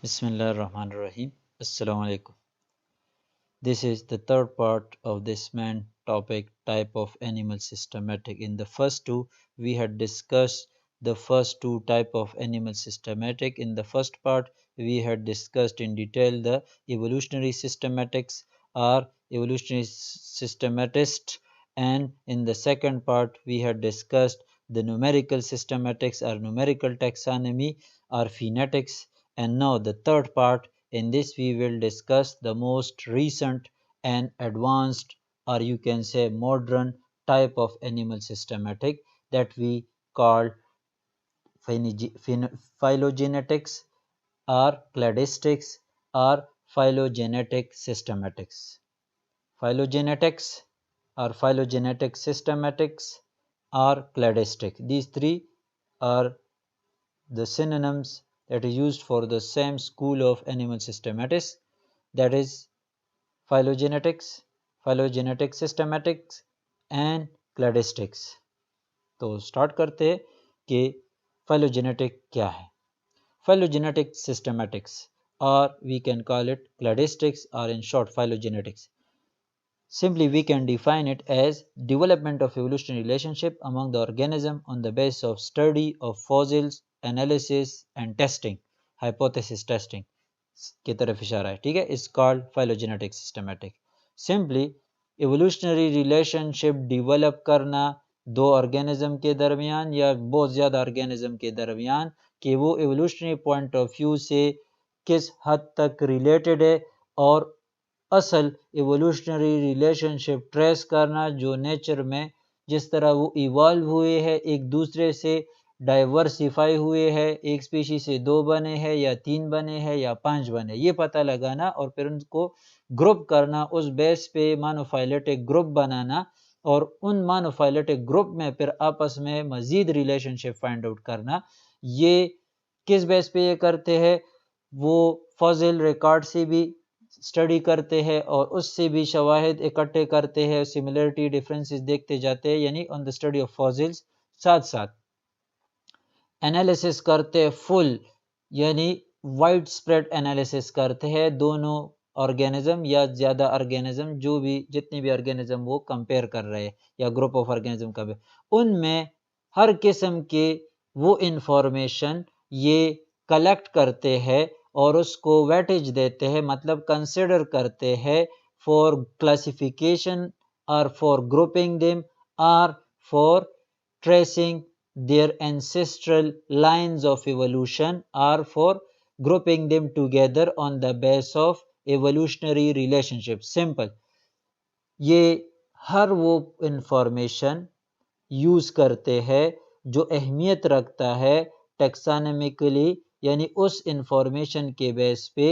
Bismillahirrahmanirrahim. Assalamu alaikum. This is the third part of this main topic, type of animal systematic. In the first two, we had discussed the first two type of animal systematic. In the first part, we had discussed in detail the evolutionary systematics or evolutionary systematist, and in the second part, we had discussed the numerical systematics or numerical taxonomy or phonetics. And now the third part, in this we will discuss the most recent and advanced, or you can say modern type of animal systematic that we call phylogenetics or cladistics or phylogenetic systematics. Phylogenetics or phylogenetic systematics or cladistic. These three are the synonyms that are used for the same school of animal systematics, that is phylogenetics, phylogenetic systematics and cladistics. तो start करते हैं कि phylogenetic क्या है. Phylogenetic systematics, or we can call it cladistics, or in short phylogenetics. Simply we can define it as development of evolutionary relationship among the organism on the basis of study of fossils, analysis and testing, hypothesis testing की तरफ इशारा है. ठीक है, it's called phylogenetic systematic. Simply evolutionary relationship develop करना दो organism के दरमियान या बहुत ज़्यादा ऑर्गेनिज्म के दरमियान कि वो evolutionary point of view से किस हद तक related है और असल एवोल्यूशनरी रिलेशनशिप ट्रेस करना जो नेचर में जिस तरह वो इवॉल्व हुए हैं, एक दूसरे से डाइवर्सिफाई हुए हैं, एक स्पीशी से 2 बने हैं या 3 बने हैं या 5 बने, ये पता लगाना और फिर उनको ग्रुप करना, उस बेस पे मोनोफाइलेटिक ग्रुप बनाना और उन मोनोफाइलेटिक ग्रुप में फिर आपस में मज़ीद रिलेशनशिप फाइंड आउट करना. ये किस बेस पे ये करते हैं? वो फॉसिल रिकॉर्ड से भी स्टडी करते हैं और उससे भी शवाहिद इकट्ठे करते हैं, सिमिलरिटी डिफरेंसेस देखते जाते हैं, यानी on the study of fossils. साथ साथ एनालिसिस करते हैं फुल, यानी वाइड स्प्रेड एनालिसिस करते हैं दोनों ऑर्गेनिज्म या ज़्यादा ऑर्गेनिज्म, जो भी जितने भी ऑर्गेनिज्म वो कंपेयर कर रहे हैं या ग्रुप ऑफ ऑर्गेनिज्म का, उनमें हर किस्म के वो इंफॉर्मेशन ये कलेक्ट करते हैं और उसको वेटेज देते हैं, मतलब कंसिडर करते हैं फॉर क्लासिफिकेशन और फॉर ग्रुपिंग देम और for tracing their ancestral lines of evolution or for grouping them together on the basis of evolutionary relationship. Simple. ये हर वो इंफॉर्मेशन यूज़ करते हैं जो अहमियत रखता है टेक्सानमिकली, यानी उस इंफॉर्मेशन के बेस पे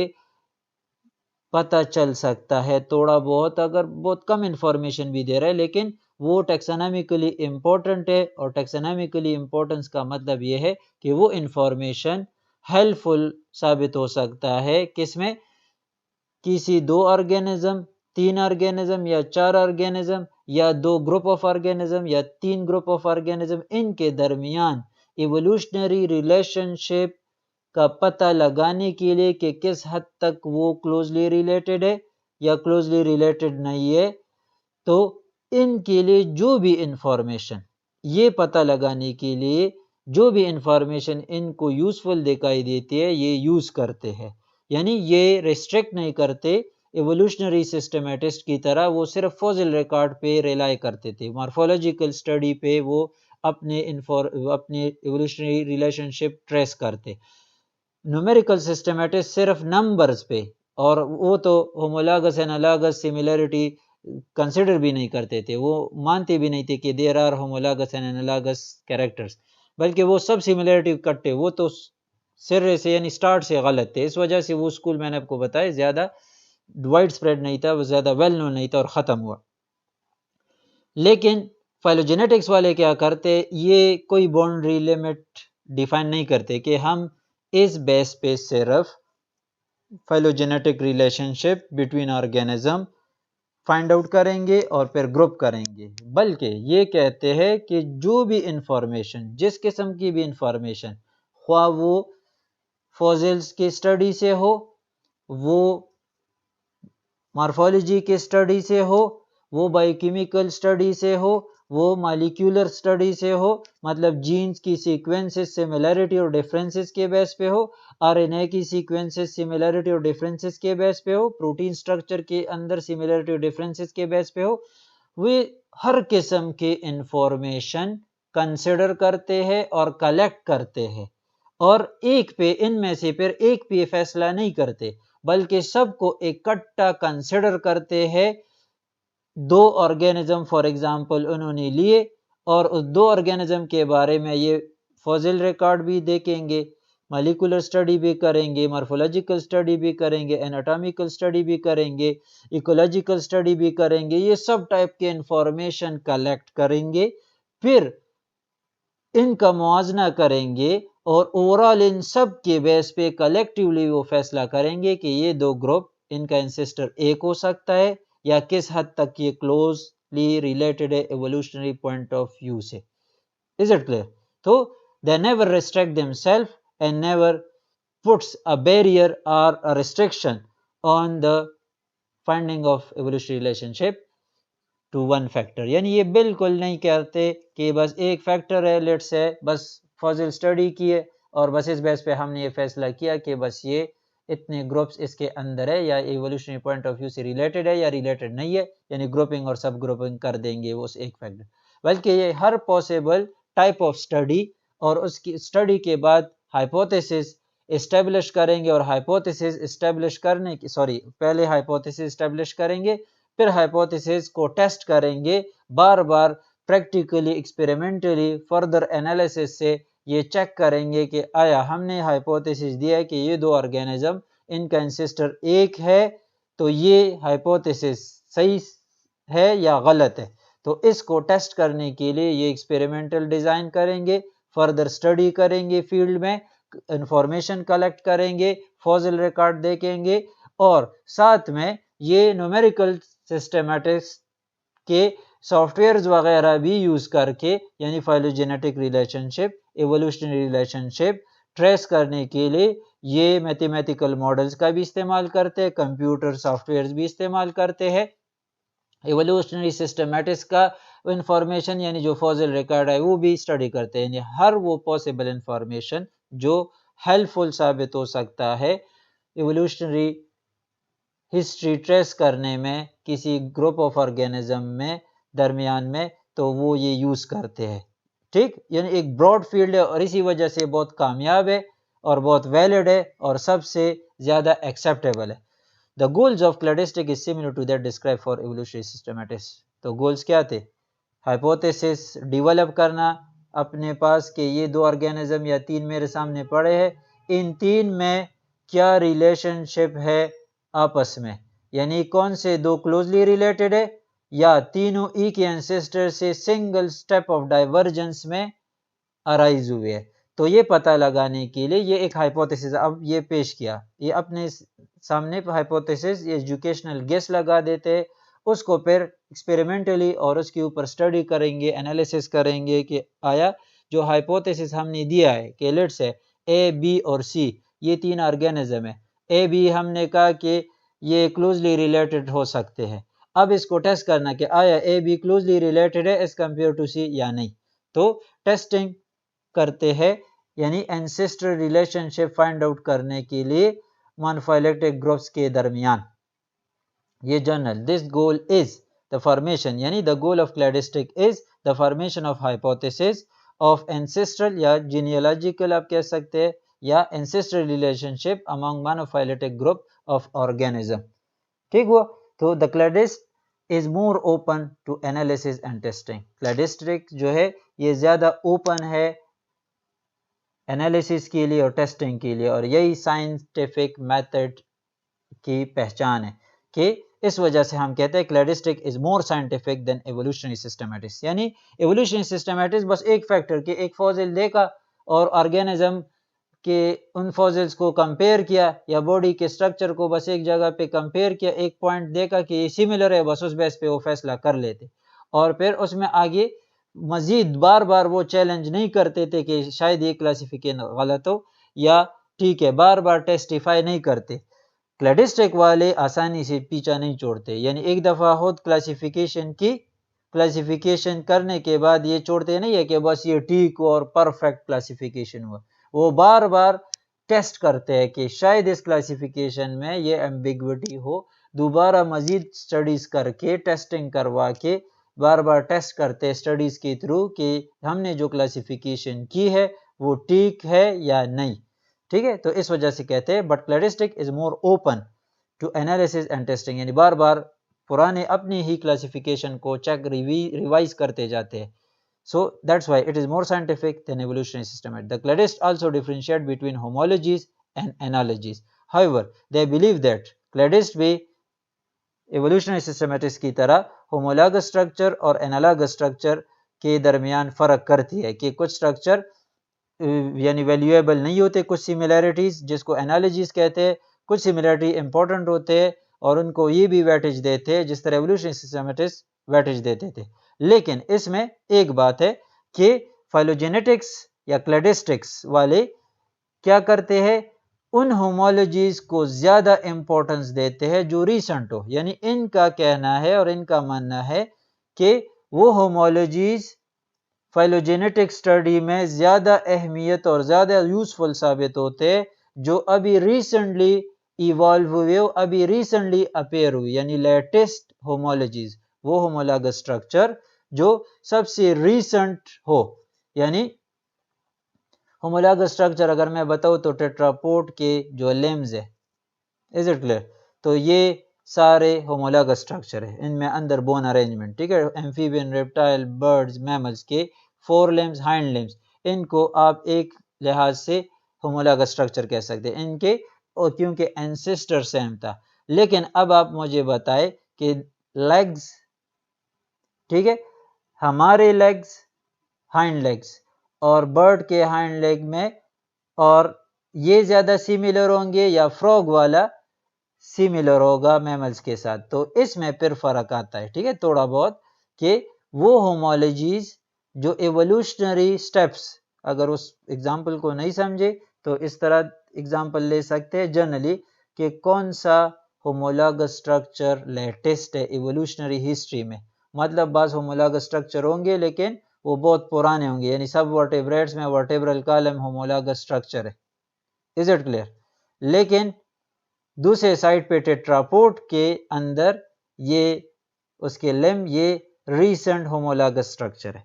पता चल सकता है थोड़ा बहुत, अगर बहुत कम इंफॉर्मेशन भी दे रहा है लेकिन वो टेक्सोनॉमिकली इम्पोर्टेंट है. और टेक्सोनॉमिकली इम्पोर्टेंस का मतलब ये है कि वो इंफॉर्मेशन हेल्पफुल साबित हो सकता है किसमें, किसी 2 ऑर्गेनिज्म, 3 ऑर्गेनिज्म या 4 ऑर्गेनिज्म या 2 ग्रुप ऑफ ऑर्गेनिज्म या 3 ग्रुप ऑफ ऑर्गेनिज्म, इनके दरमियान इवोल्यूशनरी रिलेशनशिप का पता लगाने के लिए कि किस हद तक वो क्लोजली रिलेटेड है या क्लोजली रिलेटेड नहीं है. तो इनके लिए जो भी इंफॉर्मेशन, ये पता लगाने के लिए जो भी इंफॉर्मेशन इनको यूजफुल दिखाई देती है ये यूज करते हैं. यानी ये रिस्ट्रिक्ट नहीं करते एवोल्यूशनरी सिस्टमेटिस्ट की तरह, वो सिर्फ फॉसिल रिकॉर्ड पे रिलाई करते थे, मॉर्फोलॉजिकल स्टडी पे वो अपने एवोल्यूशनरी रिलेशनशिप ट्रेस करते. न्यूमेरिकल सिस्टमेटिक्स सिर्फ नंबर्स पे, और वो तो होमोलॉगस एनालॉगस सिमिलरिटी कंसिडर भी नहीं करते थे, वो मानते भी नहीं थे कि there are homologous and analogous characters, बल्कि वो सब सिमिलरिटी कट्टे, वो तो सिर से यानी स्टार्ट से गलत थे. इस वजह से वो स्कूल मैंने आपको बताया ज़्यादा वाइड स्प्रेड नहीं था, वो ज़्यादा वेल नोन नहीं था और ख़त्म हुआ. लेकिन फाइलोजेनेटिक्स वाले क्या करते, ये कोई बाउंड्री लिमिट डिफाइन नहीं करते कि हम इस बेस पे सिर्फ phylogenetic relationship between organism find out करेंगे और फिर ग्रुप करेंगे, बल्कि ये कहते हैं कि जो भी इंफॉर्मेशन, जिस किस्म की भी इंफॉर्मेशन, ख्वाह वो फॉसिल्स की स्टडी से हो, वो मॉर्फोलॉजी के स्टडी से हो, वो बायोकेमिकल स्टडी से हो, वो मॉलिक्यूलर स्टडी से हो, मतलब जीन्स की सीक्वेंसेस सिमिलरिटी और डिफरेंसेस के बेस पे हो, आरएनए की सीक्वेंसेस सिमिलरिटी और डिफरेंसेस के बेस पे हो, प्रोटीन स्ट्रक्चर के अंदर सिमिलरिटी और डिफरेंसेस के बेस पे हो, वे हर किस्म की इंफॉर्मेशन कंसिडर करते हैं और कलेक्ट करते हैं, और एक पे इनमें से फिर एक पे फैसला नहीं करते, बल्कि सबको इकट्ठा कंसिडर करते हैं। दो ऑर्गेनिज्म फॉर एग्जांपल उन्होंने लिए और उस दो ऑर्गेनिज्म के बारे में ये फॉसिल रिकॉर्ड भी देखेंगे, मॉलिक्यूलर स्टडी भी करेंगे, मॉर्फोलॉजिकल स्टडी भी करेंगे, एनाटॉमिकल स्टडी भी करेंगे, इकोलॉजिकल स्टडी भी करेंगे, ये सब टाइप के इंफॉर्मेशन कलेक्ट करेंगे, फिर इनका मुआजना करेंगे और ओवरऑल इन सब के बेस पे कलेक्टिवली वो फैसला करेंगे कि ये दो ग्रुप, इनका इंसेस्टर एक हो सकता है या किस हद तक ये क्लोजली रिलेटेड है एवोल्यूशनरी पॉइंट ऑफ व्यू से। Is it clear? तो they never restrict themselves and never puts a barrier और a restriction on the finding of evolutionary relationship to one factor, यानी ये बिल्कुल नहीं कहते कि बस एक फैक्टर है, लेट्स से बस फॉसिल स्टडी किए और बस इस बेस पे हमने ये फैसला किया कि बस ये इतने ग्रुप्स इसके अंदर है या इवोल्यूशनरी पॉइंट ऑफ व्यू से रिलेटेड है या रिलेटेड नहीं है, यानी ग्रुपिंग और सब ग्रुपिंग कर देंगे वो उस एक फैक्टर, बल्कि ये हर पॉसिबल टाइप ऑफ स्टडी और उसकी स्टडी के बाद हाइपोथेसिस एस्टेब्लिश करेंगे, और हाइपोथेसिस एस्टेब्लिश करने की पहले हाइपोथेसिस एस्टेब्लिश करेंगे, फिर हाइपोथेसिस को टेस्ट करेंगे, बार बार प्रैक्टिकली एक्सपेरिमेंटली फर्दर एनालिसिस से ये चेक करेंगे कि आया हमने हाइपोथेसिस दिया है कि ये दो ऑर्गेनिज्म इनका इंसेस्टर एक है, तो ये हाइपोथेसिस सही है या गलत है। तो इसको टेस्ट करने के लिए ये एक्सपेरिमेंटल डिजाइन करेंगे, फर्दर स्टडी करेंगे, फील्ड में इंफॉर्मेशन कलेक्ट करेंगे, फॉसिल रिकॉर्ड देखेंगे, और साथ में ये न्यूमेरिकल सिस्टमैटिक्स के सॉफ्टवेयर्स वगैरह भी यूज करके, यानी phylogenetic relationship, evolutionary relationship trace करने के लिए ये मैथमेटिकल मॉडल्स का भी इस्तेमाल करते हैं, कंप्यूटर सॉफ्टवेयर्स भी इस्तेमाल करते हैं। एवोल्यूशनरी सिस्टमैटिक्स का इंफॉर्मेशन यानी जो फॉसिल रिकॉर्ड है वो भी स्टडी करते हैं, यानी हर वो पॉसिबल इंफॉर्मेशन जो हेल्पफुल साबित हो सकता है एवोल्यूशनरी हिस्ट्री ट्रेस करने में किसी ग्रुप ऑफ ऑर्गेनिज्म में दरमियान में, तो वो ये यूज करते हैं। ठीक, यानी एक ब्रॉड फील्ड है और इसी वजह से बहुत कामयाब है और बहुत वैलिड है और सबसे ज्यादा एक्सेप्टेबल है। The goals of cladistic is similar to that describe for evolutionary systematics. तो गोल्स क्या थे? हाइपोथेसिस डेवलप करना अपने पास कि ये दो ऑर्गेनिज्म या तीन मेरे सामने पड़े हैं, इन तीन में क्या रिलेशनशिप है आपस में, यानी कौन से दो क्लोजली रिलेटेड है या तीनों ई के एंसेस्टर से सिंगल स्टेप ऑफ डाइवर्जेंस में अराइज हुए है। तो ये पता लगाने के लिए ये एक हाइपोथेसिस अब ये पेश किया, ये अपने सामने हाइपोथेसिस ये एजुकेशनल गेस लगा देते हैं, उसको फिर एक्सपेरिमेंटली और उसके ऊपर स्टडी करेंगे, एनालिसिस करेंगे कि आया जो हाइपोथेसिस हमने दिया है कि लेट्स से ए बी और सी ये तीन ऑर्गेनिज्म है, ए बी हमने कहा कि ये क्लोजली रिलेटेड हो सकते हैं, अब इसको टेस्ट करना कि आया ए बी क्लोजली रिलेटेड है एज कंपेयर टू सी या नहीं। तो टेस्टिंग करते हैं, यानी एंसेस्टर रिलेशनशिप फाइंड आउट करने के लिए मोनोफाइलेटिक ग्रुप्स के दरमियान ये general. This goal is the formation, यानी the goal of cladistic is the formation of hypothesis of ancestral या जीनियोलॉजिकल आप कह सकते हैं या ancestral relationship among monophyletic group of organism. ठीक हुआ? तो the cladist is more open to analysis and testing. Cladistic जो है ये ज्यादा ओपन है एनालिसिस के लिए और टेस्टिंग के लिए, और यही साइंटिफिक मेथड की पहचान है कि इस वजह से हम कहते हैं cladistic is more scientific than evolutionary systematics. यानी एवोल्यूशनरी सिस्टमैटिक्स बस एक फैक्टर के एक फॉसिल देखा और ऑर्गेनिज्म के उन फॉसिल्स को कंपेयर किया या बॉडी के स्ट्रक्चर को बस एक जगह पे कंपेयर किया, एक पॉइंट देखा कि ये सिमिलर है, बस उस बेस पे वो फैसला कर लेते और फिर उसमें आगे मजीद बार बार वो चैलेंज नहीं करते थे कि शायद ये क्लासिफिकेशन गलत हो या ठीक है, बार बार टेस्टिफाई नहीं करते। क्लैडिस्टिक वाले आसानी से पीछा नहीं छोड़ते, यानी एक दफ़ा खुद क्लासिफिकेशन की, क्लासिफिकेशन करने के बाद ये छोड़ते नहीं है कि बस ये ठीक हो और परफेक्ट क्लासिफिकेशन हुआ। वो बार बार टेस्ट करते हैं कि शायद इस क्लासिफिकेशन में ये एम्बिग्विटी हो, दोबारा मजीद स्टडीज़ करके, टेस्टिंग करवा के, बार बार टेस्ट करते हैं स्टडीज़ के थ्रू कि हमने जो क्लासिफिकेशन की है वो ठीक है या नहीं। ठीक है, तो इस वजह से कहते हैं but cladistic is more open to analysis and testing, यानी बार बार पुराने अपनी ही क्लासिफिकेशन को चेक रिवाइज करते जाते हैं। So that's why it is more scientific than evolutionary system. The cladists also differentiate between homologies and analogies. However, they believe that cladists भी evolutionary systematics की तरह homologous structure और analogous structure के दरमियान फ़र्क करती है कि कुछ स्ट्रक्चर यानी वैल्यूएबल नहीं होते, कुछ सिमिलैरिटीज़ जिसको एनालॉजीज कहते हैं, कुछ सिमिलैरिटी इंपॉर्टेंट होते हैं और उनको ये भी वेटेज देते हैं जिस तरह एवोल्यूशनरी सिस्टमैटिक्स वेटेज देते थे। लेकिन इसमें एक बात है कि फाइलोजेनेटिक्स या क्लैडिस्टिक्स वाले क्या करते हैं, उन होमोलॉजीज को ज़्यादा इंपॉर्टेंस देते हैं जो रीसेंट हो, यानी इनका कहना है और इनका मानना है कि वो होमोलॉजीज फाइलोजेनेटिक स्टडी में ज़्यादा अहमियत और ज़्यादा यूज़फुल साबित होते हैं जो अभी रिसेंटली इवॉल्व हुए हो, अभी रिसेंटली अपेयर हुई, यानी लेटेस्ट होमोलॉजीज, वो होमोलॉगस स्ट्रक्चर जो सबसे रिसेंट हो। यानी होमोलॉगस स्ट्रक्चर अगर मैं बताऊँ तो टेट्रापोड के जो लिम्स है, इज इट क्लियर, तो ये सारे होमोलॉगस स्ट्रक्चर है, इनमें अंदर बोन अरेंजमेंट, ठीक है, एम्फीबियन, रेप्टाइल, बर्ड्स, मैमल्स के फोर लिम्स, हाइंड लिम्स, इनको आप एक लिहाज से होमोलॉगस स्ट्रक्चर कह सकते हैं इनके, और क्योंकि एंसेस्टर सेम था। लेकिन अब आप मुझे बताएं कि लेग्स, ठीक है, हमारे लेग्स, हाइंड लेग्स और बर्ड के हाइंड लेग में, और ये ज़्यादा सिमिलर होंगे या फ्रॉग वाला सिमिलर होगा मैमल्स के साथ, तो इसमें फिर फर्क आता है, ठीक है, थोड़ा बहुत, कि वो होमोलॉजीज जो एवोल्यूशनरी स्टेप्स, अगर उस एग्जांपल को नहीं समझे तो इस तरह एग्जांपल ले सकते हैं जनरली कि कौन सा होमोलॉगस स्ट्रक्चर लेटेस्ट है एवोल्यूशनरी हिस्ट्री में, मतलब बस होमोलॉगस स्ट्रक्चर होंगे लेकिन वो बहुत पुराने होंगे, यानी सब वर्टेब्रेट्स में वर्टेब्रल कॉलम होमोलॉगस स्ट्रक्चर है, इज इट क्लियर। लेकिन दूसरे साइड पे टेट्रापोड के अंदर ये उसके लिम्ब, ये रीसेंट होमोलॉगस स्ट्रक्चर है,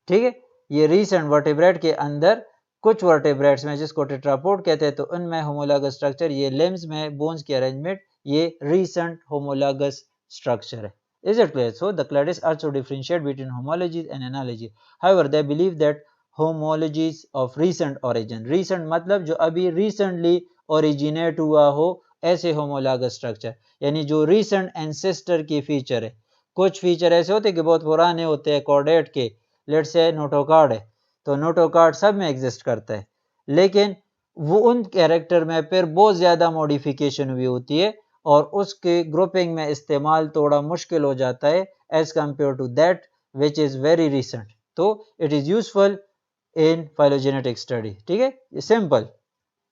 ठीक है, ये रीसेंट वर्टेब्रेट के अंदर कुछ वर्टेब्रेट्स में जिसको टेट्रापोड कहते हैं तो उनमें होमोलॉगस स्ट्रक्चर, ये लिम्स में बोन्स की अरेंजमेंट, ये रीसेंट होमोलॉगस स्ट्रक्चर है, is it clear? So the cladists also differentiate between homologies and analogies. However, they believe that homologies of recent origin, recent मतलब जो अभी recently originate हुआ हो, ऐसे होमोलॉगस स्ट्रक्चर, यानी जो रीसेंट एंसेस्टर की फीचर है। कुछ फीचर ऐसे होते हैं कि बहुत पुराने होते हैं, कॉर्डेट के, लेट्स से नोटोकार्ड है, तो नोटोकार्ड सब में एग्जिस्ट करता है, लेकिन वो उन कैरेक्टर में फिर बहुत ज़्यादा मॉडिफिकेशन हुई होती है और उसके ग्रुपिंग में इस्तेमाल थोड़ा मुश्किल हो जाता है as compare to that which is very recent, तो it is useful in phylogenetic study, ठीक है, सिंपल।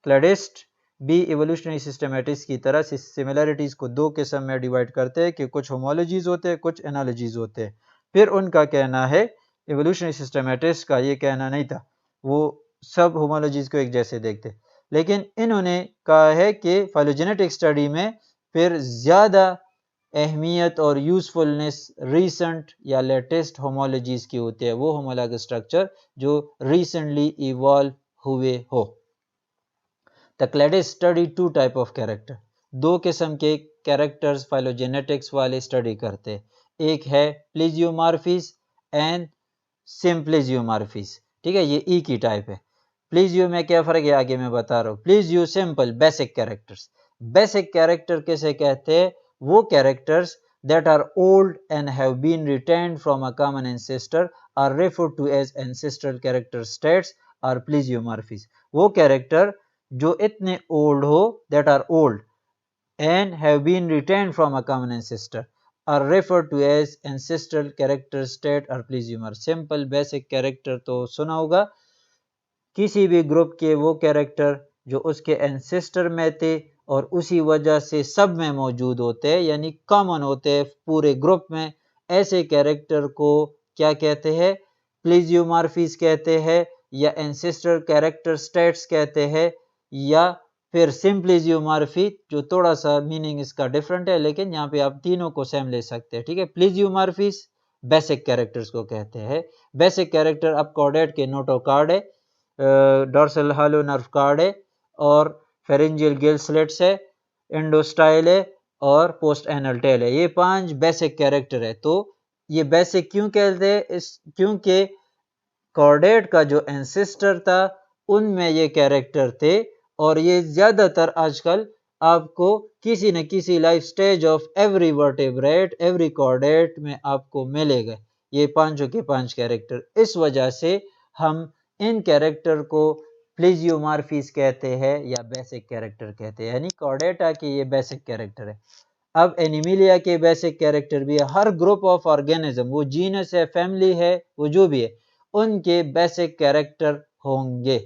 क्लैडिस्ट भी इवोल्यूशनरी सिस्टमैटिक्स की तरह से सिमिलरिटीज़ को दो किस्म में डिवाइड करते हैं कि कुछ होमोलॉजीज होते हैं, कुछ एनालॉजीज होते हैं। फिर उनका कहना है, इवोल्यूशनरी सिस्टमैटिक्स का ये कहना नहीं था, वो सब होमोलॉजीज को एक जैसे देखते, लेकिन इन्होंने कहा है कि फाइलोजेनेटिक स्टडी में फिर ज़्यादा अहमियत और यूज़फुलनेस रीसेंट या लेटेस्ट होमोलॉजीज की होती है, वो होमोलॉगस स्ट्रक्चर जो रिसेंटली इवॉल्व हुए हो। The cladists study two type of character, दो किस्म के कैरेक्टर्स फाइलोजेनेटिक्स वाले स्टडी करते हैं, एक है प्लीजियोमॉर्फीज एंड सिम्प्लीजियोमॉर्फीज, ठीक है, ये ई की टाइप है। प्लीजियो में क्या फ़र्क है आगे मैं बता रहा हूँ। Plesio simple basic characters, basic character किसे कहते हैं, वो characters that are old and have been retained from a common ancestor are referred to as ancestral character states or plesiomorphies। वो कैरेक्टर जो इतने ओल्ड हो, that are old and have been retained from a common ancestor are referred to as ancestral character state or plesiomorph। Simple basic character तो सुना होगा, किसी भी group के वो कैरेक्टर जो उसके एंसेस्टर में थे और उसी वजह से सब में मौजूद होते हैं, यानी कॉमन होते हैं पूरे ग्रुप में। ऐसे कैरेक्टर को क्या कहते हैं? प्लेजियोमॉर्फीज कहते हैं, या एंसेस्टर कैरेक्टर स्टेट्स कहते हैं, या फिर सिम्प्लेजियोमॉर्फी, जो थोड़ा सा मीनिंग इसका डिफरेंट है, लेकिन यहाँ पे आप तीनों को सेम ले सकते हैं, ठीक है। प्लेजियोमॉर्फीज बेसिक कैरेक्टर्स को कहते हैं। बेसिक कैरेक्टर अब कॉर्डेट के नोटोकार्ड है, डॉर्सल हालो नर्व कार्ड है, और फेरेंजियल गिल स्लिट्स है, एंडोस्टाइल है, और पोस्ट एनल टेल है। ये 5 बेसिक कैरेक्टर है। तो ये बेसिक क्यों कहते हैं? क्योंकि कॉर्डेट का जो एंसेस्टर था उनमें ये कैरेक्टर थे, और ये ज्यादातर आजकल आपको किसी न किसी life stage of every vertebrate, every chordate में आपको मिलेगा, ये पांचों के 5 कैरेक्टर। इस वजह से हम इन कैरेक्टर को प्लेजियोमॉर्फीज कहते हैं या बेसिक कैरेक्टर कहते हैं, यानी कॉर्डेटा के ये बेसिक कैरेक्टर है। अब एनिमिलिया के बेसिक कैरेक्टर भी है। हर ग्रुप ऑफ ऑर्गेनिज्म, वो जीनस है, फैमिली है, वो जो भी है, उनके बेसिक कैरेक्टर होंगे।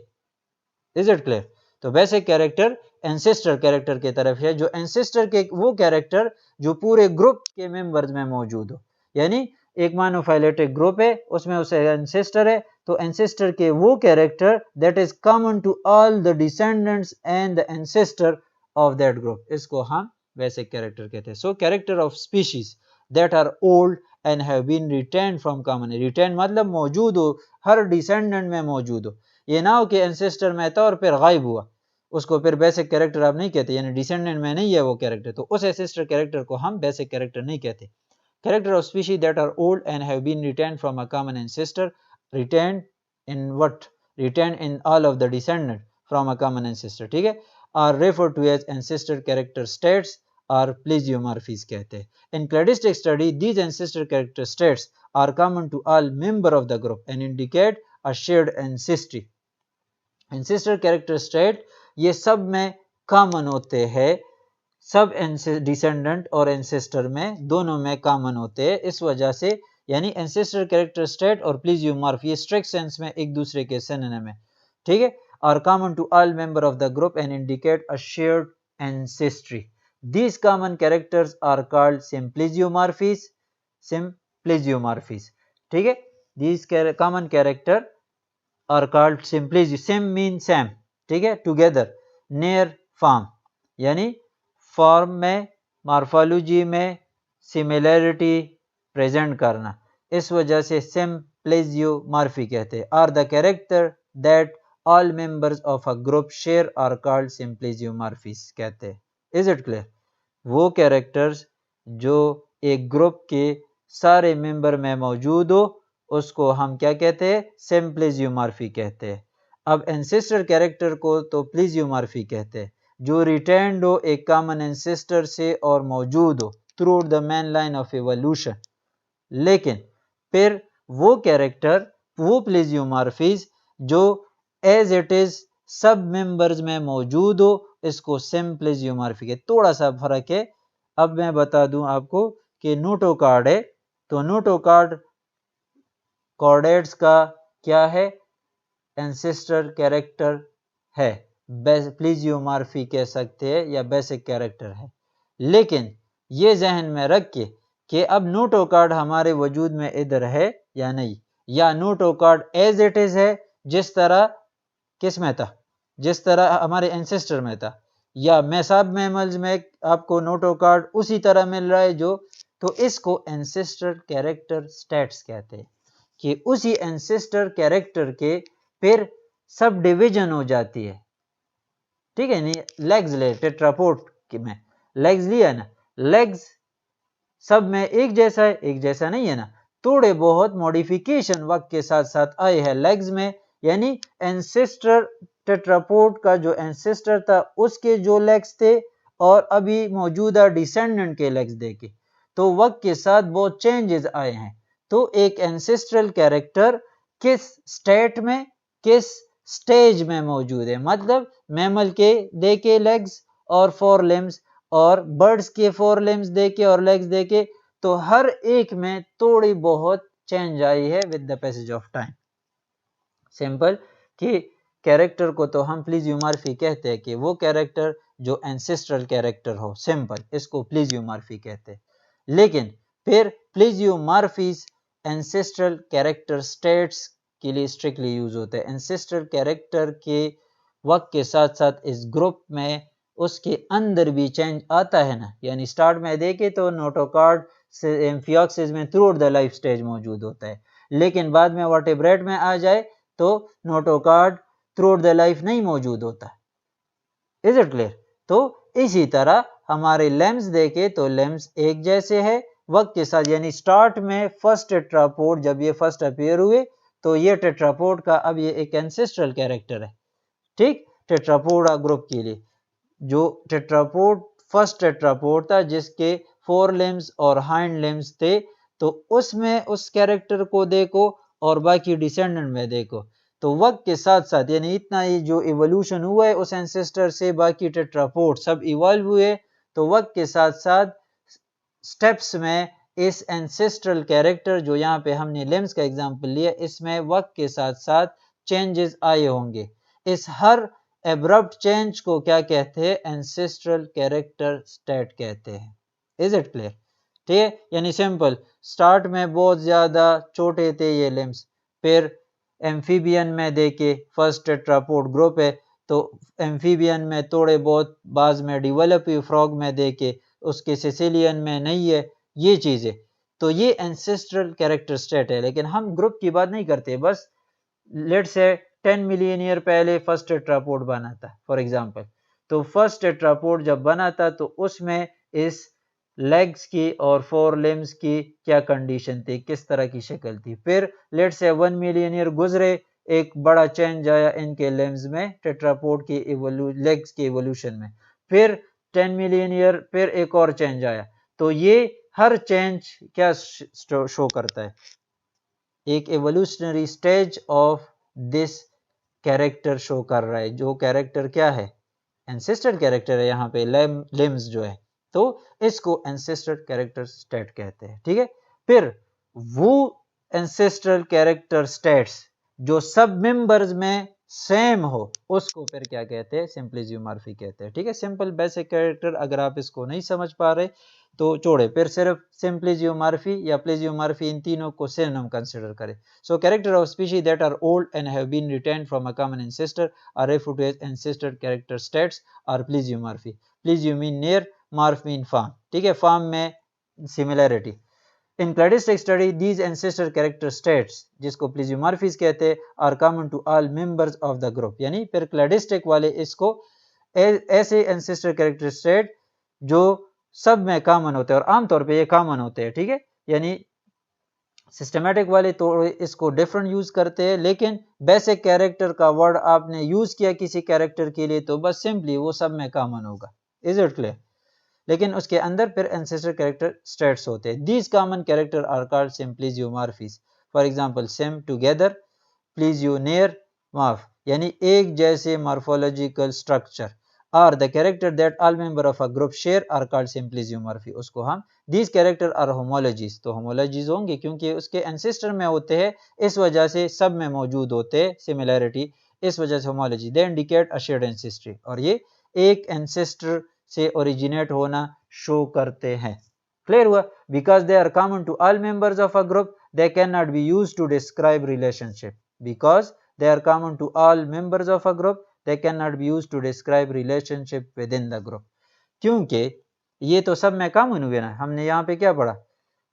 Is it clear? तो बेसिक कैरेक्टर एंसेस्टर कैरेक्टर की तरफ है, जो एंसेस्टर के वो कैरेक्टर जो पूरे ग्रुप के मेंबर्स में मौजूद हो, यानी एक मोनोफाइलेटिक ग्रुप है, उसमें उसे एंसेस्टर है, तो एंसेस्टर के वो character that is common to all the descendants and the ancestor of that group, इसको हम बेसिक कैरेक्टर कहते हैं। So character of species that are old and have been retained from common, retain मतलब मौजूद हो, हर descendant में मौजूद हो, ये ना हो कि एंसेस्टर में था और फिर गायब हुआ, उसको फिर बेसिक कैरेक्टर आप नहीं कहते, यानी डिसेंडेंट में नहीं है वो कैरेक्टर, तो उस एंसेस्टर कैरेक्टर को हम बेसिक कैरेक्टर नहीं कहते। Character of species that are old and have been retained from a common ancestor, retained in what? Retained in all of the descendant from a common ancestor, ठीक है, are referred to as ancestor character states or plesiomorphies कहते हैं। In cladistic study, these ancestor character states are common to all member of the group and indicate a shared ancestry. Ancestor character state ये सब में common होते हैं, सब descendant और ancestor में दोनों में कॉमन होते हैं। इस वजह से यानी एंसेस्टर कैरेक्टर स्टेट और प्लेजियोमॉर्फ ये स्ट्रिक्ट सेंस में एक दूसरे के सिनोनिम है, ठीक है, और common to all member of the group and indicate a shared ancestry. These common characters are called symplesiomorphies, symplesiomorphies, ठीक है। These common character are called symplesio, sym mean same, ठीक है, टुगेदर, नियर फॉर्म, यानी form में, morphology में similarity present करना, इस वजह से सिम्प्लेजियोमॉर्फी कहते हैं। Are the character that all members of a group share are called symplesiomorphies कहते हैं। Is it clear? वो कैरेक्टर्स जो एक ग्रुप के सारे मेंबर में मौजूद हो, उसको हम क्या कहते हैं? सिम्प्लेजियोमॉर्फी कहते हैं। अब एंसेस्टर कैरेक्टर को तो प्लेजियोमॉर्फी कहते हैं, जो रिटेन्ड हो एक कॉमन एंसेस्टर से और मौजूद हो through the main line of evolution. लेकिन फिर वो कैरेक्टर, वो प्लेजियोमॉर्फीज जो एज इट इज सब मेंबर्स में मौजूद हो, इसको सिम्प्लेजियोमॉर्फी के। थोड़ा सा फर्क है, अब मैं बता दूं आपको कि नोटोकार्ड है, तो नोटोकार्ड कॉर्डेट्स का क्या है? एंसेस्टर कैरेक्टर है, प्लेजियोमॉर्फी कह सकते हैं या बेसिक कैरेक्टर है। लेकिन ये जहन में रख के कि अब नोटोकार्ड हमारे वजूद में इधर है या नहीं, या नोटोकार्ड एज इट इज है जिस तरह किस में था, जिस तरह हमारे एंसेस्टर में था, या सब मैमल्स में आपको नोटोकार्ड उसी तरह मिल रहा है जो, तो इसको एंसेस्टर कैरेक्टर स्टेट्स कहते हैं, कि उसी एंसेस्टर कैरेक्टर के फिर सब डिवीजन हो जाती है, ठीक है। नहीं लेग्स ले, टेट्रापोड में लेग्स लिया ना, लेग्स सब में एक जैसा है, एक जैसा नहीं है ना, थोड़े बहुत मॉडिफिकेशन वक्त के साथ साथ आए हैं लेग्स में, यानी एंसेस्टर टेट्रापोड का जो एंसेस्टर था उसके जो लेग्स थे और अभी मौजूदा डिसेंडेंट के लेग्स देखे, तो वक्त के साथ बहुत चेंजेस आए हैं। तो एक एंसेस्ट्रल कैरेक्टर किस स्टेट में, किस स्टेज में मौजूद है, मतलब मैमल के देखे लेग्स और फोर लिम्स, और बर्ड्स के फोर लिम्स देके और लेग्स देके, तो हर एक में थोड़ी बहुत चेंज आई है with the passage of time. Simple कि कैरेक्टर को तो हम प्लीजियोमॉर्फी कहते हैं कि वो कैरेक्टर जो एंसेस्ट्रल कैरेक्टर हो, सिंपल, इसको प्लीजियोमॉर्फी कहते हैं। लेकिन फिर प्लीजियोमॉर्फीज एंसेस्ट्रल कैरेक्टर स्टेट्स के लिए स्ट्रिक्टली यूज होते हैं। एंसेस्ट्रल कैरेक्टर के वक्त के साथ साथ इस ग्रुप में उसके अंदर भी चेंज आता है ना, यानी स्टार्ट में देखे तो नोटोकॉर्ड से एम्फिऑक्सिस में through out the life stage मौजूद होता है, लेकिन बाद में वर्टेब्रेट में आ जाए तो notochord through out the life नहीं मौजूद होता। Is it clear? तो इसी तरह हमारे लेम्स देखे तो लेम्स एक जैसे है वक्त के साथ, यानी स्टार्ट में फर्स्ट टेट्रापोड जब ये फर्स्ट अपीयर हुए तो ये टेट्रापोड का अब ये एक एंसेस्ट्रल कैरेक्टर है, ठीक, टेट्रापोडा ग्रुप के लिए। जो टेट्रापोड फर्स्ट टेट्रापोड था जिसके 4 लिम्स और हाइंड लिम्स थे, तो उसमें उस कैरेक्टर को देखो और बाकी डिसेंडेंट में देखो, तो वक्त के साथ साथ यानी इतना ही जो इवोल्यूशन हुआ है उस एंसेस्टर से बाकी टेट्रापोड सब इवॉल्व हुए, तो वक्त के साथ साथ स्टेप्स में इस एंसेस्ट्रल कैरेक्टर जो यहाँ पे हमने लिम्स का एग्जांपल लिया, इसमें वक्त के साथ साथ चेंजेस आए होंगे। इस हर एब्रप्ट चेंज को क्या कहते हैं? एंसेस्ट्रल कैरेक्टर स्टेट कहते हैं। Is it clear? ठीक है, यानी सिंपल, स्टार्ट में बहुत ज्यादा छोटे थे ये लिम्स, फिर एम्फीबियन में देखे फर्स्ट टेट्रापोड ग्रुप है तो एम्फीबियन में थोड़े बहुत बाज में डेवलप हुई, फ्रॉग में देखे उसके सिसिलियन में नहीं है, ये चीजें, तो ये एंसेस्ट्रल कैरेक्टर स्टेट है। लेकिन हम ग्रुप की बात नहीं करते, बस लेट से 10 मिलियन ईयर पहले फर्स्ट टेट्रापोड बना था फॉर एग्जांपल, तो फर्स्ट टेट्रापोड जब बना था तो उसमें इस लेग्स की और 4 लिम्स की क्या कंडीशन थी, किस तरह की शक्ल थी। फिर लेट से 1 मिलियन ईयर गुजरे, एक बड़ा चेंज आया इनके लिम्स में, टेट्रापोड की लेग्स के इवोल्यूशन में, फिर 10 मिलियन ईयर फिर एक और चेंज आया। तो ये हर चेंज क्या शो करता है? एक evolutionary stage of this character show कर रहा है। जो कैरेक्टर क्या है? एंसेस्ट्रल कैरेक्टर है यहाँ पे, लिम्स जो है, तो इसको एंसेस्ट्रल कैरेक्टर स्टेट कहते हैं। ठीक है, फिर वो एंसेस्ट्रल कैरेक्टर स्टेट्स जो सब मेंबर्स में सेम हो उसको फिर क्या कहते हैं? सिंप्लिजियोमॉर्फी कहते हैं। ठीक है, सिंपल बेसिक कैरेक्टर, अगर आप इसको नहीं समझ पा रहे तो छोड़े, फिर सिर्फ सिंप्लिजियोमॉर्फी या प्लेजियोमॉर्फी, इन तीनों को सिनोनिम कंसीडर करें। So character of species that are old and have been retained from a common ancestor are referred to as ancestor character states और plesiomorphy. Plesio mean near, morph mean form. ठीक है, form में similarity. In cladistic study these ancestor character states, जिसको plesiomorphies कहते हैं, are common to all members of the group. यानी फिर cladistic वाले इसको ऐसे एंसेस्टर कैरेक्टर स्टेट जो सब में कॉमन होते हैं और आमतौर पे ये कॉमन होते हैं। ठीक है, यानी सिस्टमैटिक वाले तो इसको डिफरेंट यूज करते हैं, लेकिन बेसिक कैरेक्टर का वर्ड आपने यूज किया किसी कैरेक्टर के लिए तो बस सिंपली वो सब में कॉमन होगा। Is it clear? लेकिन उसके अंदर फिर एंसेस्टर कैरेक्टर स्टेट्स होते हैं। These common character are called symplesiomorphies. For example sym together, plesio near, morph, यानी एक जैसे मॉर्फोलॉजिकल स्ट्रक्चर, और the character that all member of a group share are called symplesiomorphy. उसको हम दीज कैरेक्टर आर होमोलॉजीज, तो homologies होंगे क्योंकि उसके एंसेस्टर में होते हैं, इस वजह से सब में मौजूद होते हैं सिमिलैरिटी, इस वजह से homology. They indicate a shared ancestry, और ये एक एंसेस्टर से ओरिजिनेट होना शो करते हैं। क्लियर हुआ? Because they are common to all members of a group they can not be used to describe relationship. Because they are common to all members of a group they cannot be used to describe relationship within the group। क्योंकि ये तो सब में common हुए ना, हमने यहाँ पे क्या पढ़ा?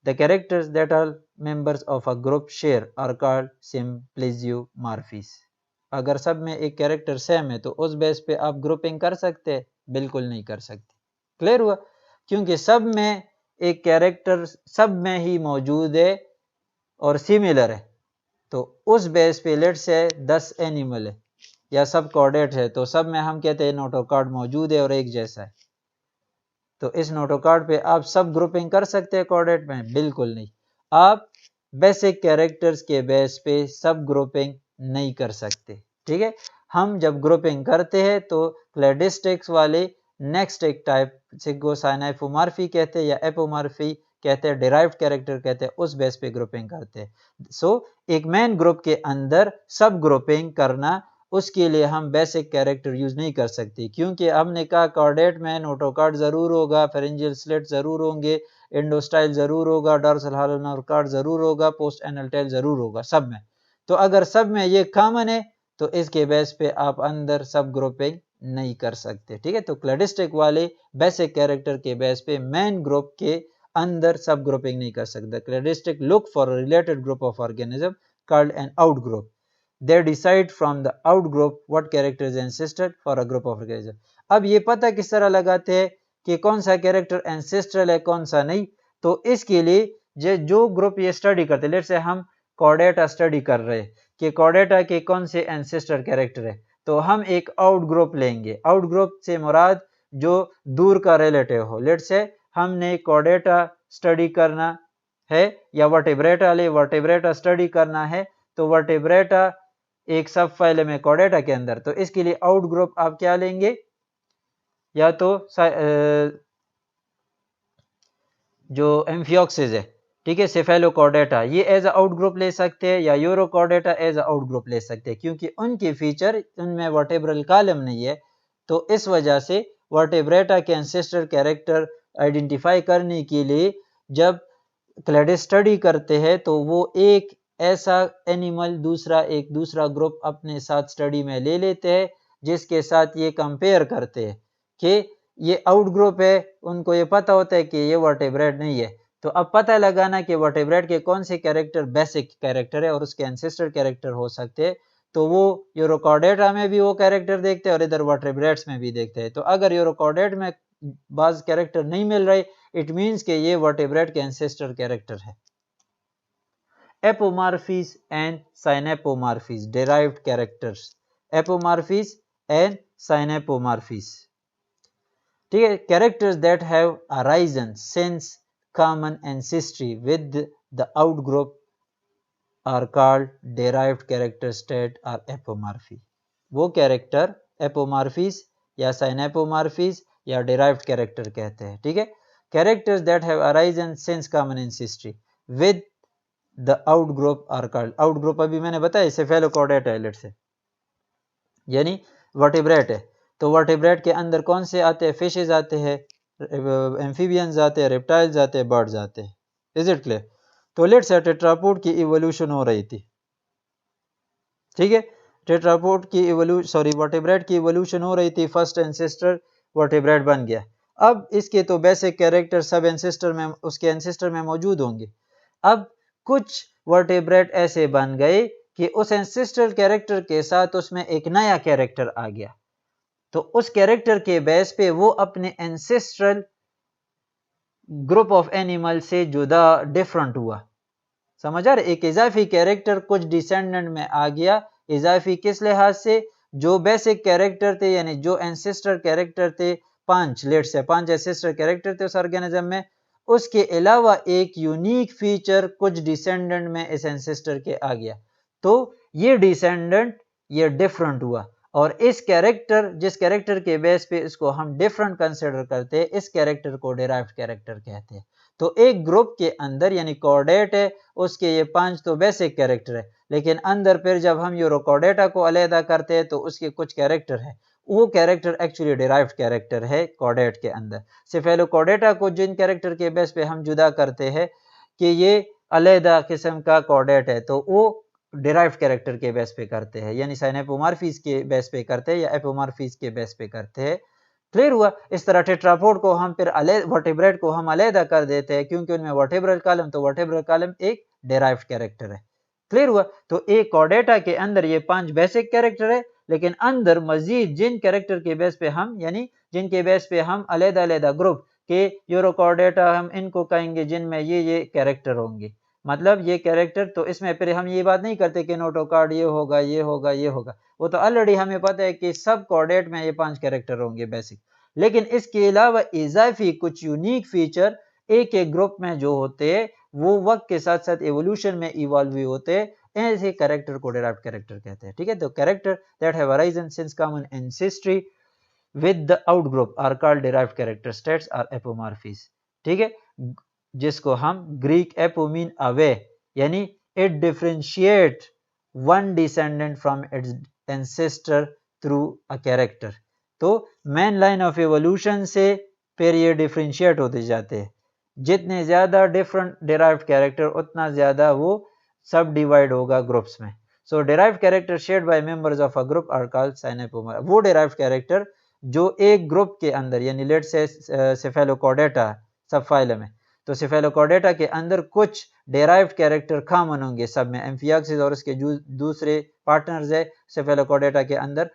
the characters that all members of a group share are called simpliciomorphies। अगर सब में एक कैरेक्टर सेम है तो उस बेस पे आप ग्रुपिंग कर सकते हैं? बिल्कुल नहीं कर सकते। क्लियर हुआ? क्योंकि सब में एक कैरेक्टर सब में ही मौजूद है और सिमिलर है, तो उस बेस पे लेट से 10 एनिमल है या सब कॉर्डेट है, तो सब में हम कहते हैं नोटोकॉर्ड मौजूद है और एक जैसा है, तो इस नोटोकॉर्ड पे आप सब ग्रुपिंग कर सकते हैं कॉर्डेट में? बिल्कुल नहीं। आप बेसिक कैरेक्टर्स के बेस पे सब ग्रुपिंग नहीं कर सकते। ठीक है, हम जब ग्रुपिंग करते हैं तो क्लैडिस्टिक्स वाले नेक्स्ट एक टाइप सिगोसाइनाइफोमॉर्फी कहते हैं या एपोमॉर्फी कहते हैं, डिराइव्ड कैरेक्टर कहते हैं, उस बेस पे ग्रुपिंग करते हैं। सो एक मेन ग्रुप के अंदर सब ग्रुपिंग करना उसके लिए हम बेसिक कैरेक्टर यूज नहीं कर सकते, क्योंकि हमने कहा कॉर्डेट में नोटोकॉर्ड जरूर होगा, फेरेंजियल स्लिट जरूर होंगे, एंडोस्टाइल जरूर होगा, डॉर्सल हॉलो नर्व कॉर्ड जरूर होगा, पोस्ट एनल टेल जरूर होगा सब में। तो अगर सब में ये कॉमन है तो इसके बेस पे आप अंदर सब ग्रुपिंग नहीं कर सकते, ठीक है। तो क्लैडिस्टिक वाले बेसिक कैरेक्टर के बेस पे मेन ग्रुप के अंदर सब ग्रुपिंग नहीं कर सकते। Cladistic look for a related group of organism called N out group, they decide from the out group what character is ancestral for a group of organisms। अब ये पता किस तरह लगाते हैं कि कौन सा कैरेक्टर एंसेस्ट्रल है कौन सा नहीं। तो इसके लिए जो ग्रुप ये स्टडी करते हैं, लेट्स से हम कॉर्डेटा स्टडी कर रहे हैं कि कॉर्डेटा के कौन से एंसेस्टर कैरेक्टर है, तो हम एक आउट ग्रुप लेंगे। आउट ग्रुप से मुराद जो दूर का रिलेटिव हो। लेट्स से हमने कॉर्डेटा स्टडी करना है या वर्टेब्रेटा ले वर्टेब्रेटा स्टडी करना है, तो वर्टेब्रेटा एक सब फाइलम है कॉर्डेटा के अंदर, तो इसके लिए आउट ग्रुप आप क्या लेंगे, या तो जो एम्फियोक्सिस है, ठीक है, सेफेलोकॉर्डेटा, ये एज आउट ग्रुप ले सकते हैं, या यूरोकॉर्डेटा एज आउट ग्रुप ले सकते हैं, क्योंकि उनके फीचर उनमें वर्टेब्रल कॉलम नहीं है। तो इस वजह से वर्टेब्रेटा के एंसेस्टर कैरेक्टर आइडेंटिफाई करने के लिए जब क्लैडिस स्टडी करते हैं तो वो एक ऐसा एनिमल एक दूसरा ग्रुप अपने साथ स्टडी में ले लेते हैं, जिसके साथ ये कंपेयर करते हैं कि ये आउट ग्रुप है। उनको ये पता होता है कि ये वर्टेब्रेट नहीं है, तो अब पता लगाना कि वर्टेब्रेट के कौन से कैरेक्टर बेसिक कैरेक्टर है और उसके एंसेस्टर कैरेक्टर हो सकते हैं। तो वो यूरोकॉर्डेटा में भी वो कैरेक्टर देखते हैं और इधर वर्टेब्रेट्स में भी देखते हैं। तो अगर यूरोकॉर्डेट में बाज कैरेक्टर नहीं मिल रहे, इट मीन्स कि ये वर्टेब्रेट के एंसेस्टर कैरेक्टर है। Apomorphies and synapomorphies derived characters, apomorphies and synapomorphies, ठीक है। Characters that have arisen since common ancestry with the out group are called derived character state और एपोमॉर्फी। वो कैरेक्टर एपोमॉर्फीज या synapomorphies या derived character कहते हैं, ठीक है। Characters that have arisen since common ancestry with the out group are called, outgroup अभी मैंने बताया सेफेलोकॉर्डेटा है, लेट्स से यानी वर्टिब्रेट है, तो वर्टिब्रेट के अंदर कौन से आते हैं, फिशेज आते हैं, एम्फीबियंस आते हैं, रेप्टाइल्स आते हैं, बर्ड्स आते हैं। Is it clear? तो लेट्स से टेट्रापोड की इवोल्यूशन हो रही थी, ठीक है। टेट्रापोड की वर्टिब्रेट की इवोल्यूशन हो रही थी, फर्स्ट एंसेस्टर वर्टिब्रेट बन गया। अब इसके तो बेसिक कैरेक्टर सब एंसेस्टर में उसके एंसेस्टर में मौजूद होंगे। अब कुछ वर्टिब्रेट ऐसे बन गए कि उस एंसेस्ट्रल कैरेक्टर के साथ उसमें एक नया कैरेक्टर आ गया, तो उस कैरेक्टर के बेस पे वो अपने एंसेस्ट्रल ग्रुप ऑफ एनिमल से जुदा डिफरेंट हुआ। समझ आ रहे? एक इजाफी कैरेक्टर कुछ डिसेंडेंट में आ गया। इजाफी किस लिहाज से? जो बेसिक कैरेक्टर थे यानी जो एंसेस्टर कैरेक्टर थे, पांच एंसेस्टर कैरेक्टर थे उस ऑर्गेनिज्म में, उसके अलावा एक यूनिक फीचर कुछ डिसेंडेंट में इस एंसेस्टर के आ गया, तो ये डिसेंडेंट ये डिफरेंट हुआ, और इस कैरेक्टर जिस कैरेक्टर के बेस पे इसको हम डिफरेंट कंसिडर करते हैं, इस कैरेक्टर को डिराइव्ड कैरेक्टर कहते हैं। तो एक ग्रुप के अंदर यानी कॉर्डेट है, उसके ये पांच तो बेसिक कैरेक्टर है, लेकिन अंदर फिर जब हम यूरोकॉर्डेटा को अलहदा करते हैं तो उसके कुछ कैरेक्टर है, वो कैरेक्टर एक्चुअली डिराइव्ड कैरेक्टर है कॉर्डेट के अंदर। सेफेलोकॉर्डेटा को जिन कैरेक्टर के बेस पे हम जुदा करते हैं कि ये अलहदा किस्म का कॉर्डेट है, तो वो डिराइव्ड कैरेक्टर के बेस पे करते हैं, यानी साइनेपोमॉर्फीज के बेस पे करते हैं या एपोमॉर्फीज के बेस पे करते हैं। क्लियर हुआ? इस तरह टेट्रापोड को हम फिर वर्टिब्रेट को हम अलहदा कर देते हैं, क्योंकि उनमें वर्टिब्रल कॉलम, तो वर्टिब्रल कॉलम एक डिराइव्ड कैरेक्टर है। क्लियर हुआ? तो एक कॉर्डेटा के अंदर ये पांच बेसिक कैरेक्टर है, लेकिन अंदर मजीद जिन कैरेक्टर के बेस पे हम यानी जिनके बेस पे हम अलहदा अलहदा ग्रुप के यूरोकॉर्डेटा हम इनको कहेंगे जिनमें ये कैरेक्टर होंगे, मतलब ये कैरेक्टर, तो इसमें फिर हम ये बात नहीं करते कि नोटोकॉर्ड ये होगा ये होगा ये होगा, वो तो ऑलरेडी हमें पता है कि सब कॉर्डेट में ये पांच कैरेक्टर होंगे बेसिक। लेकिन इसके अलावा इजाफी कुछ यूनिक फीचर एक एक ग्रुप में जो होते हैं वो वक्त के साथ साथ एवोल्यूशन में इवॉल्व हुए होते हैं, ऐसे कैरेक्टर को डिराइव्ड कैरेक्टर कहते हैं, ठीक है। तो character that have arisen since common ancestry with the out group are called derived character states are apomorphies, ठीक है, जिसको हम ग्रीक एपो मीन अवे, यानी it differentiate one descendant from its ancestor through a character. तो main line of evolution से फिर ये differentiate होते जाते हैं। जितने ज़्यादा डिफरेंट डिराइव्ड कैरेक्टर उतना ज़्यादा वो सब डिवाइड होगा ग्रुप्स में। So derived character shared by members of a group are called synapomorph. वो डिराइव्ड कैरेक्टर जो एक ग्रुप के अंदर यानी लेट्स से सेफेलोकॉर्डेटा सब फाइलम है, तो सेफेलोकॉर्डेटा के अंदर कुछ डेराइव्ड कैरेक्टर कॉमन होंगे सब में। एम्फियाक्सिस और उसके दूसरे पार्टनर्स है सेफेलोकॉर्डेटा के अंदर,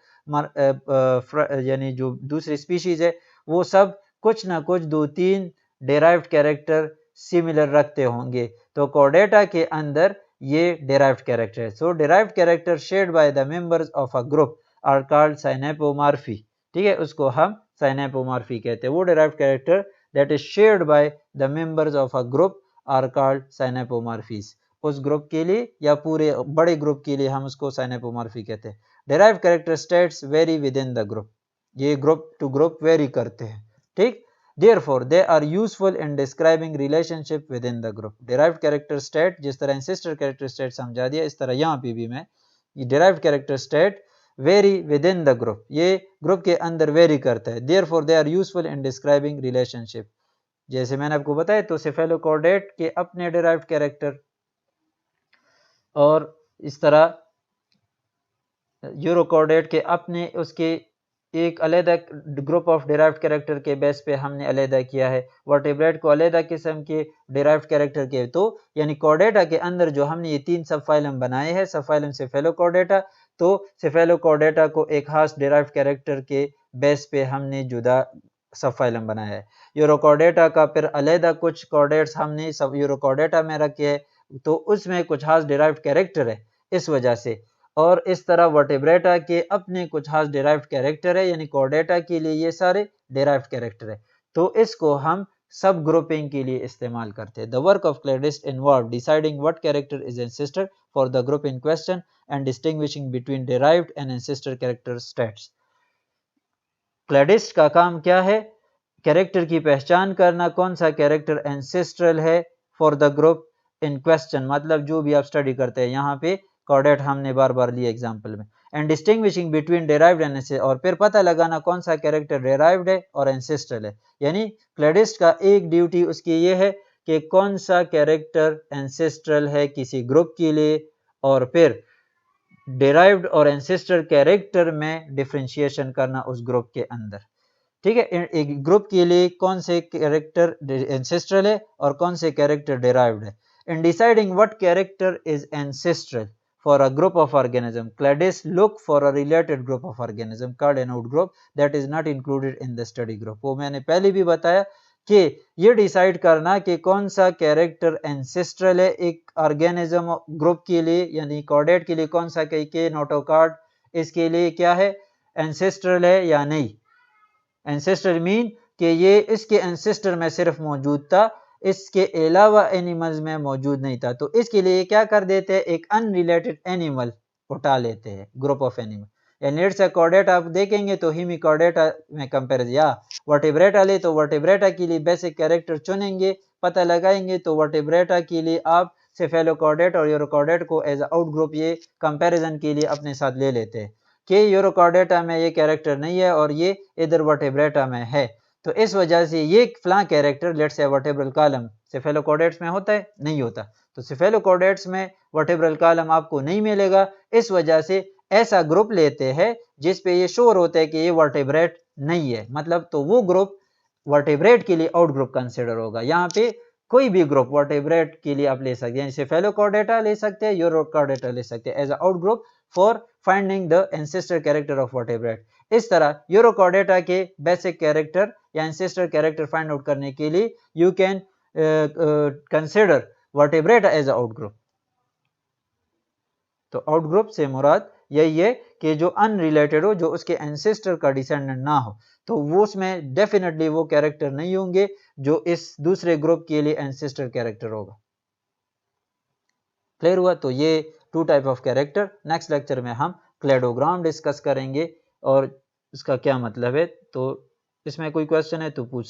यानी जो दूसरी स्पीशीज है वो सब कुछ ना कुछ 2-3 डेराइव्ड कैरेक्टर सिमिलर रखते होंगे। तो कॉर्डेटा के अंदर ये डेराइव्ड कैरेक्टर है। So derived character shared by the members of a group are called synapomorphy. ठीक है, उसको हम साइनेपोमॉर्फी कहते हैं। वो derived character that is shared by the members of a group are called synapomorphies। उस ग्रुप के लिए या पूरे बड़े ग्रुप के लिए हम उसको साइनेपोमॉर्फी कहते हैं। derived character states vary within the group। ये ग्रुप टू ग्रुप वेरी करते हैं। ठीक, therefore they are useful in describing relationship within the group। derived character state जिस तरह ancestor character state समझा दिया, इस तरह यहाँ पे भी मैं ये derived character state vary within the group, ये ग्रुप के अंदर वेरी करता है। Therefore they are useful in describing relationship. जैसे मैंने आपको बताया, तो सेफेलोकॉर्डेट के अपने डिराइव्ड कैरेक्टर और इस तरह यूरोकॉर्डेट के अपने, उसके एक अलग ग्रुप ऑफ डिराइव्ड कैरेक्टर के बेस पे हमने अलग किया है। वर्टेब्रेट को अलग किस्म के डिराइव्ड कैरेक्टर के, तो यानी कॉर्डेटा के अंदर जो हमने ये 3 सब फाइलम बनाए हैं, सब फाइलम सेफेलोकॉर्डेटा, तो सेफेलोकॉर्डेटा को एक खास डिराइव्ड कैरेक्टर के बेस पे हमने जुदा सब फाइलम बनाया है। यूरोकॉर्डेटा का फिर अलग कुछ कॉर्डेट्स हमने सब यूरोकॉर्डेटा में रखे हैं, तो उसमें कुछ खास डिराइव्ड कैरेक्टर है इस वजह से। और इस तरह वर्टेब्रेटा के अपने कुछ खास डिराइव्ड कैरेक्टर है, यानी कॉर्डेटा के लिए ये सारे डिराइव्ड कैरेक्टर है, तो इसको हम सब ग्रुपिंग के लिए इस्तेमाल करते हैं। The work of cladist involve deciding what character is ancestor for the group in question and distinguishing between derived and ancestor character states. Cladist का काम क्या है? कैरेक्टर की पहचान करना, कौन सा कैरेक्टर एंसेस्ट्रल है for the group in question, मतलब जो भी आप स्टडी करते हैं। यहाँ पे कॉर्डेट हमने बार बार लिया एग्जाम्पल में। And distinguishing between derived and ancestor, और फिर पता लगाना कौन सा कैरेक्टर डेराइव्ड है और एंसेस्ट्रल है। यानी क्लेडिस्ट का एक ड्यूटी उसकी ये है कि कौन सा कैरेक्टर एंसेस्ट्रल है किसी ग्रुप के लिए, और फिर डेराइव्ड और एंसेस्टर कैरेक्टर में डिफरेंशिएशन करना उस ग्रुप के अंदर। ठीक है, एक ग्रुप के लिए कौन से कैरेक्टर एंसेस्ट्रल है और कौन से कैरेक्टर डेराइव्ड है। In deciding what character is ancestral for a group of organism, cladist look for a related group of organism called an outgroup that is not included in the study group. वो मैंने पहले भी बताया कि ये decide करना कि कौन सा कैरेक्टर एंसेस्ट्रल है एक ऑर्गेनिज्म ग्रुप के लिए, यानी कॉर्डेट के लिए कौन सा के नोटोकॉर्ड इसके लिए क्या है, एंसेस्ट्रल है या नहीं। एंसेस्टर मीन कि ये इसके एंसेस्टर में सिर्फ मौजूद था, इसके अलावा एनिमल्स में मौजूद नहीं था। तो इसके लिए क्या कर देते हैं, एक अनरिलेटेड एनिमल उठा लेते हैं, ग्रुप ऑफ एनिमल। यानी लेट्स से कॉर्डेटा आप देखेंगे तो हेमिकॉर्डेटा में कंपेरिजन, या वर्टेब्रेटा ले तो वर्टेब्रेटा के लिए बेसिक कैरेक्टर चुनेंगे, पता लगाएंगे, तो वर्टेब्रेटा के लिए आप सेफेलोकॉर्डेट और यूरोकॉर्डेट को एज आउट ग्रुप ये कंपैरिजन के लिए अपने साथ ले लेते हैं कि यूरोकॉर्डेटा में ये कैरेक्टर नहीं है और ये इधर वर्टेब्रेटा में है। तो इस वजह से ये फ्लां character let's say vertebral column cephalochordates में होता है, नहीं होता, तो सेफेलोकॉर्डेट्स में वर्टेब्रल कॉलम आपको नहीं मिलेगा। इस वजह से ऐसा ग्रुप लेते हैं जिस पे ये श्योर होता है कि ये वर्टेब्रेट नहीं है, मतलब तो वो ग्रुप वर्टेब्रेट के लिए आउट ग्रुप कंसिडर होगा। यहाँ पे कोई भी ग्रुप वर्टेब्रेट के लिए आप ले सकते हैं, सेफेलोकॉर्डेटा ले सकते हैं, यूरोकॉर्डेटा ले सकते हैं as out group for finding the ancestor character of vertebrate. इस तरह यूरोकॉर्डेटा के बेसिक कैरेक्टर या एंसेस्टर कैरेक्टर फाइंड आउट करने के लिए you can consider Vertebrata as out group. तो आउट ग्रुप से मुराद यही है कि जो अनरिलेटेड हो, जो उसके एंसेस्टर का डिसेंडेंट ना हो, तो वो उसमें डेफिनेटली वो कैरेक्टर नहीं होंगे जो इस दूसरे ग्रुप के लिए एंसेस्टर कैरेक्टर होगा। क्लियर हुआ? तो ये 2 type of character. Next lecture में हम क्लेडोग्राम डिस्कस करेंगे और इसका क्या मतलब है। तो इसमें कोई क्वेश्चन है तो पूछ